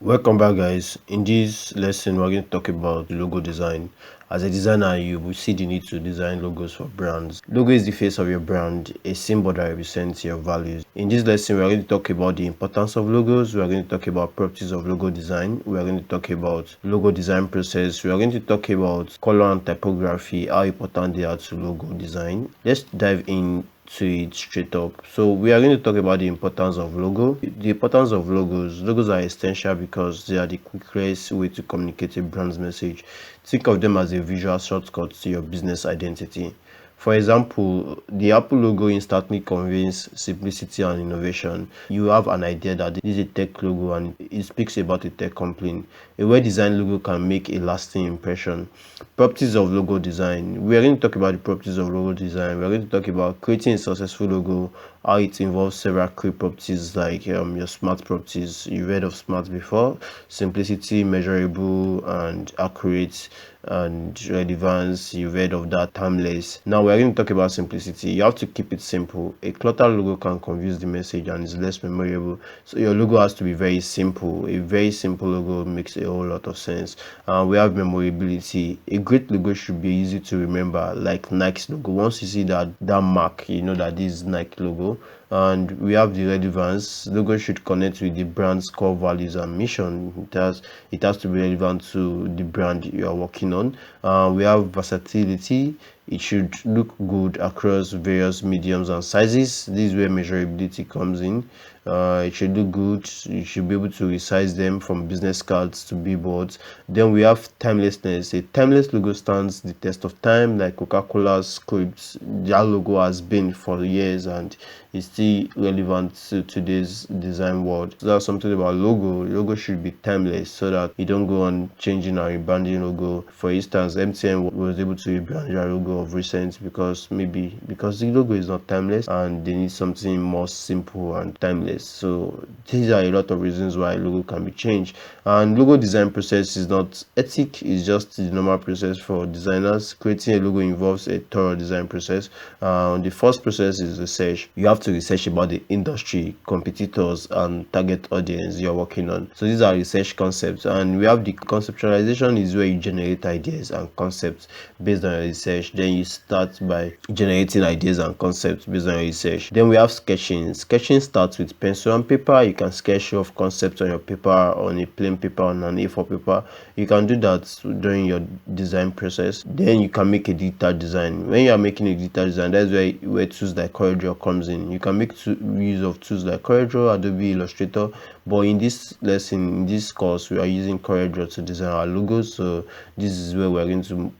Welcome back, guys. In this lesson we're going to talk about logo design. As a designer, you will see the need to design logos for brands. Logo is the face of your brand, a symbol that represents your values. In this lesson we're going to talk about the importance of logos. We're going to talk about properties of logo design. We're going to talk about logo design process. We're going to talk about color and typography, how important they are to logo design. Let's dive in to it straight up. So we are going to talk about the importance of logo. The importance of logos are essential because they are the quickest way to communicate a brand's message. Think of them as a visual shortcut to your business identity. For example, the Apple logo instantly conveys simplicity and innovation. You have an idea that this is a tech logo and it speaks about a tech company. A well-designed logo can make a lasting impression. Properties of logo design. We are going to talk about the properties of logo design. We are going to talk about creating a successful logo, how it involves several key properties like your smart properties. You've heard of smart before: simplicity, measurable, and accurate, and relevance. You've heard of that. Timeless. Now we're going to talk about simplicity. You have to keep it simple. A cluttered logo can confuse the message and is less memorable, so your logo has to be very simple. A very simple logo makes a whole lot of sense. We have memorability. A great logo should be easy to remember, like Nike's logo. Once you see that mark, you know that this is Nike logo. And we have the relevance. Logo should connect with the brand's core values and mission. It has to be relevant to the brand you are working on. We have versatility. It should look good across various mediums and sizes. This is where measurability comes in. It should look good. You should be able to resize them from business cards to billboards. Then we have timelessness. A timeless logo stands the test of time, like Coca-Cola's scripts. That logo has been for years and is still relevant to today's design world. So that's something about logo. Logo should be timeless so that you don't go on changing and rebranding logo. For instance, MTN was able to rebrand their logo of recent because the logo is not timeless and they need something more simple and timeless. So these are a lot of reasons why logo can be changed. And logo design process is not ethic, it's just the normal process for designers. Creating a logo involves a thorough design process. The first process is research. You have to research about the industry, competitors, and target audience you're working on. So these are research concepts. And we have the conceptualization, is where you generate ideas and concepts based on your research. Then you start by generating ideas and concepts based on your research. Then we have sketching. Sketching starts with pencil and paper. You can sketch off concepts on your paper, on a plain paper, on an A4 paper. You can do that during your design process. Then you can make a detailed design. When you are making a detailed design, that's where tools like CorelDRAW comes in. You can make use of tools like CorelDRAW, Adobe Illustrator, but in this lesson, in this course, we are using CorelDRAW to design our logos. So this is where we're going to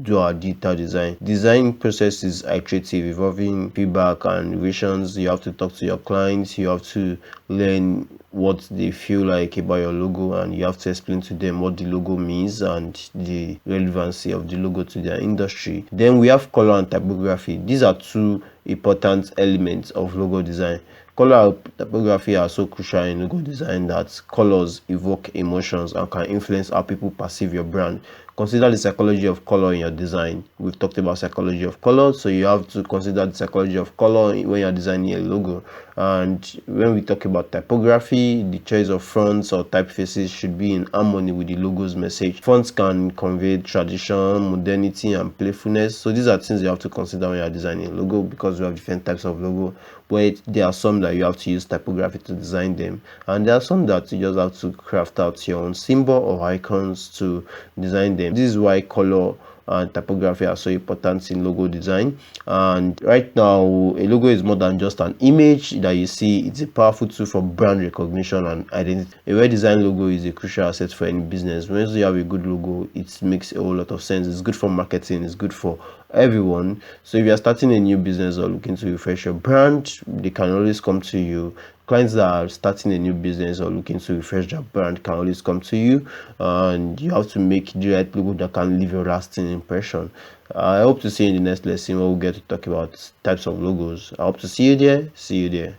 do our detailed design. Design process is iterative, involving feedback and revisions. You have to talk to your clients, you have to learn what they feel like about your logo, and you have to explain to them what the logo means and the relevancy of the logo to their industry. Then we have color and typography. These are two important elements of logo design. Color and typography are so crucial in logo design that colors evoke emotions and can influence how people perceive your brand. Consider the psychology of color in your design. We've talked about psychology of color, so you have to consider the psychology of color when you're designing a logo. And when we talk about typography, the choice of fonts or typefaces should be in harmony with the logo's message. Fonts can convey tradition, modernity, and playfulness. So these are things you have to consider when you're designing a logo, because we have different types of logo. But there are some that you have to use typography to design them, and there are some that you just have to craft out your own symbol or icons to design them. This is why color and typography are so important in logo design. And right now, a logo is more than just an image that you see. It's a powerful tool for brand recognition and identity. A well-designed logo is a crucial asset for any business. Once you have a good logo, it makes a whole lot of sense. It's good for marketing, it's good for everyone. So if you're starting a new business or looking to refresh your brand, they can always come to you. Clients that are starting a new business or looking to refresh their brand can always come to you, and you have to make the right logo that can leave a lasting impression. I hope to see you in the next lesson where we'll get to talk about types of logos. I hope to see you there. See you there.